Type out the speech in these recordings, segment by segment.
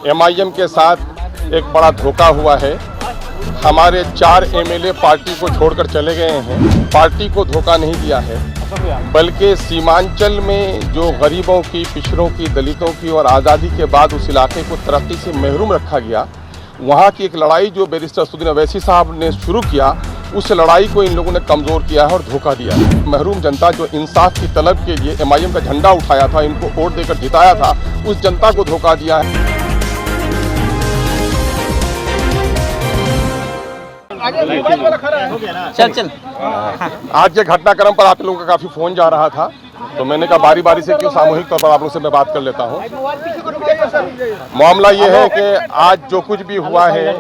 MIM के साथ एक बड़ा धोखा हुआ है। हमारे 4 एमएलए पार्टी को छोड़कर चले गए हैं। पार्टी को धोखा नहीं दिया है, बल्कि सीमांचल में जो गरीबों की, पिछड़ों की, दलितों की और आज़ादी के बाद उस इलाके को तरक्की से महरूम रखा गया, वहाँ की एक लड़ाई जो बैरिस्टर असदुद्दीन अवैसी साहब ने शुरू किया, उस लड़ाई को इन लोगों ने कमज़ोर किया है और धोखा दिया है। महरूम जनता जो इंसाफ की तलब के लिए एमआईएम का झंडा उठाया था, इनको वोट देकर जिताया था, उस जनता को धोखा दिया है। चल आज के घटनाक्रम पर आप लोगों का काफ़ी फ़ोन जा रहा था, तो मैंने कहा बारी बारी से क्यों सामूहिक तौर पर आप लोगों से मैं बात कर लेता हूँ। मामला ये है कि आज जो कुछ भी हुआ है,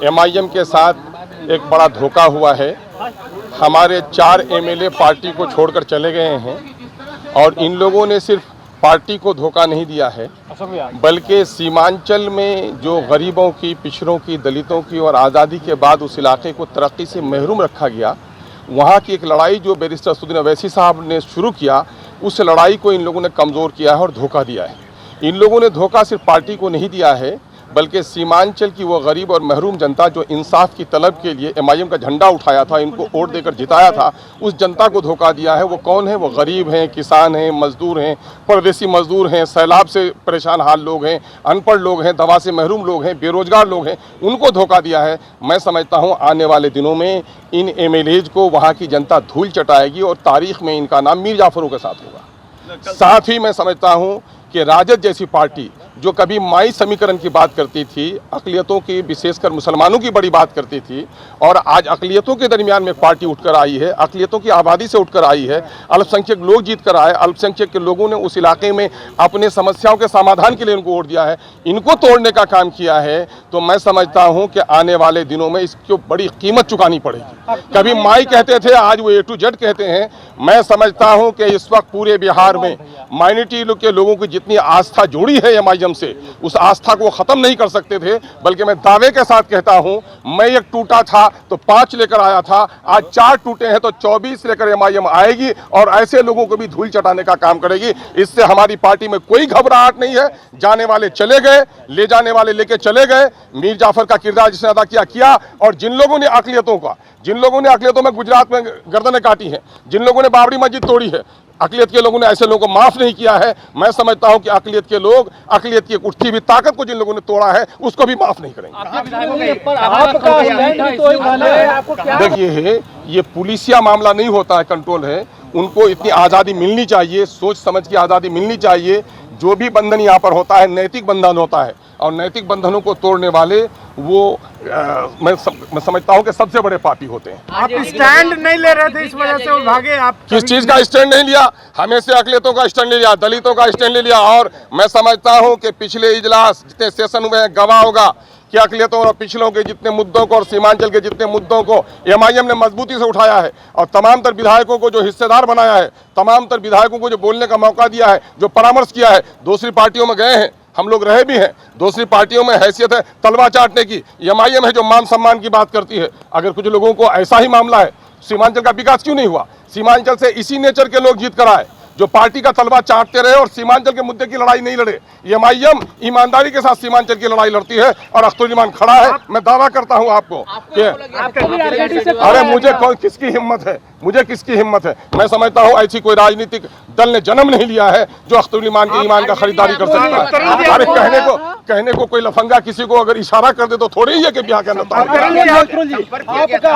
एमआईएम के साथ एक बड़ा धोखा हुआ है। हमारे 4 एमएलए पार्टी को छोड़कर चले गए हैं और इन लोगों ने सिर्फ पार्टी को धोखा नहीं दिया है, बल्कि सीमांचल में जो गरीबों की, पिछड़ों की, दलितों की और आज़ादी के बाद उस इलाके को तरक्की से महरूम रखा गया, वहाँ की एक लड़ाई जो बैरिस्टर असदुद्दीन अवैसी साहब ने शुरू किया, उस लड़ाई को इन लोगों ने कमज़ोर किया है और धोखा दिया है। इन लोगों ने धोखा सिर्फ पार्टी को नहीं दिया है, बल्कि सीमांचल की वो गरीब और महरूम जनता जो इंसाफ की तलब के लिए एमआईएम का झंडा उठाया था, इनको वोट देकर जिताया था, उस जनता को धोखा दिया है। वो कौन है? वो गरीब हैं, किसान हैं, मजदूर हैं, परदेसी मजदूर हैं, सैलाब से परेशान हाल लोग हैं, अनपढ़ लोग हैं, दवा से महरूम लोग हैं, बेरोजगार लोग हैं, उनको धोखा दिया है। मैं समझता हूँ आने वाले दिनों में इन एमएलएज को वहाँ की जनता धूल चटाएगी और तारीख में इनका नाम मीर जाफरों के साथ होगा। साथ ही मैं समझता हूँ कि राजद जैसी पार्टी जो कभी माई समीकरण की बात करती थी, अक़लियतों की, विशेषकर मुसलमानों की बड़ी बात करती थी, और आज अक़लियतों के दरमियान में पार्टी उठकर आई है, अक़लियतों की आबादी से उठकर आई है, अल्पसंख्यक लोग जीत कर आए, अल्पसंख्यक के लोगों ने उस इलाके में अपने समस्याओं के समाधान के लिए उनको वोट दिया है, इनको तोड़ने का काम किया है, तो मैं समझता हूँ कि आने वाले दिनों में इसको बड़ी कीमत चुकानी पड़ेगी। कभी माई कहते थे, आज वो A to Z कहते हैं। मैं समझता हूँ कि इस वक्त पूरे बिहार में माइनॉरिटी के लोगों की जितनी आस्था जुड़ी है एमआईएम से, उस आस्था को ख़त्म नहीं कर सकते थे। बल्कि मैं दावे के साथ कहता हूं, मैं एक टूटा था तो 5 लेकर आया था, आज 4 टूटे हैं तो 24 लेकर एमआईएम आएगी और ऐसे लोगों को भी धूल चटाने का काम करेगी। इससे हमारी पार्टी में कोई घबराहट नहीं है। जाने वाले चले गए, ले जाने वाले लेके चले गए। मीर जाफर का किरदार जिसने अदा किया, और जिन लोगों ने अक़लियतों में गुजरात में गर्दनें काटी हैं, जिन लोगों ने बाबरी मस्जिद तोड़ी है, अक़लियत के लोगों ने ऐसे लोगों को माफ़ नहीं किया है। मैं समझता हूं कि अक़लियत के लोग, अक़लियत की एक उठती हुई ताकत को जिन लोगों ने तोड़ा है, उसको भी माफ़ नहीं करेंगे। देखिए, ये पुलिसिया मामला नहीं होता है, कंट्रोल है। उनको इतनी आज़ादी मिलनी चाहिए, सोच समझ की आज़ादी मिलनी चाहिए। जो भी बंधन यहाँ पर होता है नैतिक बंधन होता है, और नैतिक बंधनों को तोड़ने वाले वो मैं समझता हूँ कि सबसे बड़े पापी होते हैं। आप स्टैंड नहीं ले रहे थे, इस वजह से वो भागे। आप किस चीज़ का स्टैंड नहीं लिया? हमेशा अक़लियतों का स्टैंड ले लिया, दलितों का स्टैंड ले लिया। और मैं समझता हूँ कि पिछले इजलास जितने सेशन हुए हैं, गवाह होगा कि अक़लियतों और पिछड़ों के जितने मुद्दों को और सीमांचल के जितने मुद्दों को एमआईएम ने मजबूती से उठाया है, और तमाम तर विधायकों को जो हिस्सेदार बनाया है, तमाम तर विधायकों को जो बोलने का मौका दिया है, जो परामर्श किया है। दूसरी पार्टियों में गए हैं, हम लोग रहे भी हैं, दूसरी पार्टियों में हैसियत है तलवा चाटने की। एमआईएम है जो मान सम्मान की बात करती है। अगर कुछ लोगों को ऐसा ही मामला है, सीमांचल का विकास क्यों नहीं हुआ? सीमांचल से इसी नेचर के लोग जीत कर आए जो पार्टी का तलवा चाटते रहे और सीमांचल के मुद्दे की लड़ाई नहीं लड़े। एमआईएम ईमानदारी के साथ सीमांचल की लड़ाई लड़ती है और अख्तरुज्जमान खड़ा है। मैं दावा करता हूं आपको कि अरे किसकी हिम्मत है, मुझे किसकी हिम्मत है? मैं समझता हूं ऐसी कोई राजनीतिक दल ने जन्म नहीं लिया है जो अख्तरुज्जमान के ईमान का खरीदारी कर सकता है। अरे कहने को कोई लफंगा किसी को अगर इशारा कर दे तो थोड़ी ही है कि ब्याह के अंदर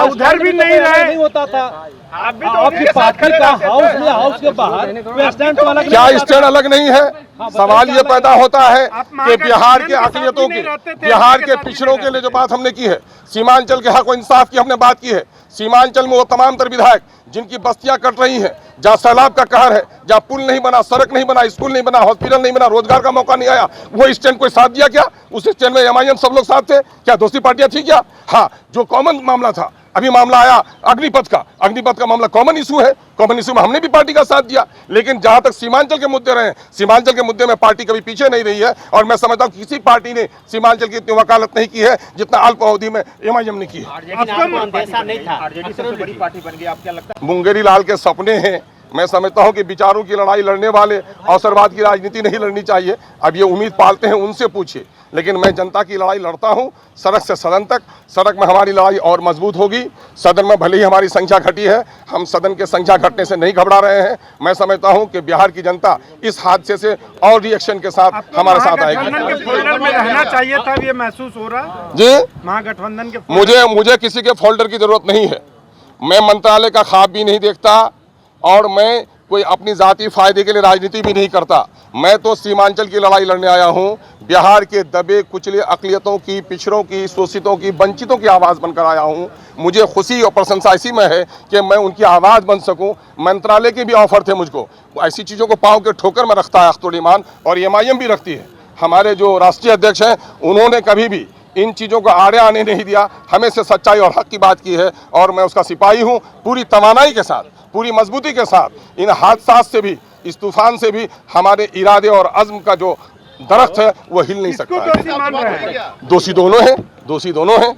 उधर भी नहीं रहे होता था। आपकी पार्टी का हाउस के बाहर क्या स्टैंड अलग नहीं है? सवाल ये पैदा होता है कि बिहार के अक़लियतों की, बिहार के पिछड़ों के लिए जो बात हमने की है, सीमांचल के हक और इंसाफ की हमने बात की है। सीमांचल में वो तमाम तर विधायक जिनकी बस्तियां कट रही हैं, जहाँ सैलाब का कहर है, जहाँ पुल नहीं बना, सड़क नहीं बना, स्कूल नहीं बना, हॉस्पिटल नहीं बना, रोजगार का मौका नहीं आया, वो स्टैंड कोई साथ दिया क्या? उस स्टैंड में एमआईएम सब लोग साथ थे क्या? दूसरी पार्टियां थी क्या? हाँ, जो कॉमन मामला था, अभी मामला आया अग्निपथ का मामला कॉमन इशू है। कॉमन इशू में हमने भी पार्टी का साथ दिया। लेकिन जहां तक सीमांचल के मुद्दे रहे, सीमांचल के मुद्दे में पार्टी कभी पीछे नहीं रही है। और मैं समझता हूं किसी पार्टी ने सीमांचल की इतनी वकालत नहीं की है जितना अल्प अवधि में एमआईएम ने की है। मुंगेरी लाल के सपने हैं मैं समझता हूं कि विचारों की लड़ाई लड़ने वाले अवसरवाद की राजनीति नहीं लड़नी चाहिए। अब ये उम्मीद पालते हैं उनसे पूछिए, लेकिन मैं जनता की लड़ाई लड़ता हूं सड़क से सदन तक। सड़क में हमारी लड़ाई और मजबूत होगी। सदन में भले ही हमारी संख्या घटी है, हम सदन के संख्या घटने से नहीं घबरा रहे हैं। मैं समझता हूं कि बिहार की जनता इस हादसे से और रिएक्शन के साथ हमारे साथ आएगी। महागठबंधन के फोल्डर में रहना चाहिए था, ये महसूस हो रहा जी। महागठबंधन के मुझे किसी के फोल्डर की जरूरत नहीं है। मैं मंत्रालय का ख्वाब भी नहीं देखता और मैं कोई अपनी जाति फायदे के लिए राजनीति भी नहीं करता। मैं तो सीमांचल की लड़ाई लड़ने आया हूं। बिहार के दबे कुचले अकलियतों की, पिछड़ों की, शोषितों की, वंचितों की आवाज़ बनकर आया हूं। मुझे खुशी और प्रशंसा इसी में है कि मैं उनकी आवाज़ बन सकूं। मंत्रालय के भी ऑफर थे मुझको, ऐसी चीज़ों को पाँव के ठोकर में रखता है अख्तुल ईमान, और MIM भी रखती है। हमारे जो राष्ट्रीय अध्यक्ष हैं उन्होंने कभी भी इन चीज़ों को आड़े आने नहीं दिया, हमेशा सच्चाई और हक की बात की है, और मैं उसका सिपाही हूँ। पूरी तवानाई के साथ, पूरी मजबूती के साथ इन हादसा से भी, इस तूफान से भी हमारे इरादे और अज़्म का जो दरख्त है वो हिल नहीं सकता है। दोषी दोनों हैं, दोषी दोनों हैं,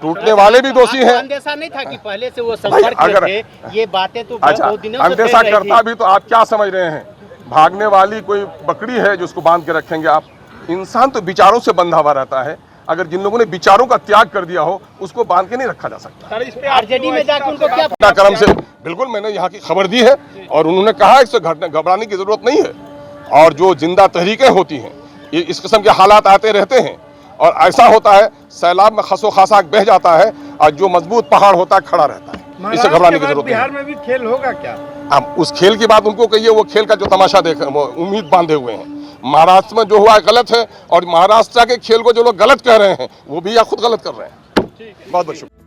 टूटने वाले भी दोषी हैं। अंदेशा नहीं था कि पहले से वो संपर्क में थे, ये बातें तो बहुत दिनों से अंदेशा करता भी तो आप क्या समझ रहे हैं? भागने वाली कोई बकरी है जिसको बांध के रखेंगे आप? इंसान तो विचारों से बंधा हुआ रहता है। अगर जिन लोगों ने विचारों का त्याग कर दिया हो उसको बांध के नहीं रखा जा सकता। आरजेडी में जाकर उनको क्या घटनाक्रम से बिल्कुल मैंने यहाँ की खबर दी है और उन्होंने कहा इससे घबराने की जरूरत नहीं है। और जो जिंदा तहरीकें होती हैं, ये इस किस्म के हालात आते रहते हैं और ऐसा होता है सैलाब में खसो खासा बह जाता है और जो मजबूत पहाड़ होता है खड़ा रहता है। इससे घबराने की जरूरत नहीं। बिहार में भी खेल होगा क्या? अब उस खेल की बात उनको कहिए, वो खेल का जो तमाशा देख वो उम्मीद बांधे हुए हैं। महाराष्ट्र में जो हुआ है गलत है और महाराष्ट्र के खेल को जो लोग गलत कह रहे हैं वो भी या खुद गलत कर रहे हैं। बहुत बहुत शुक्रिया।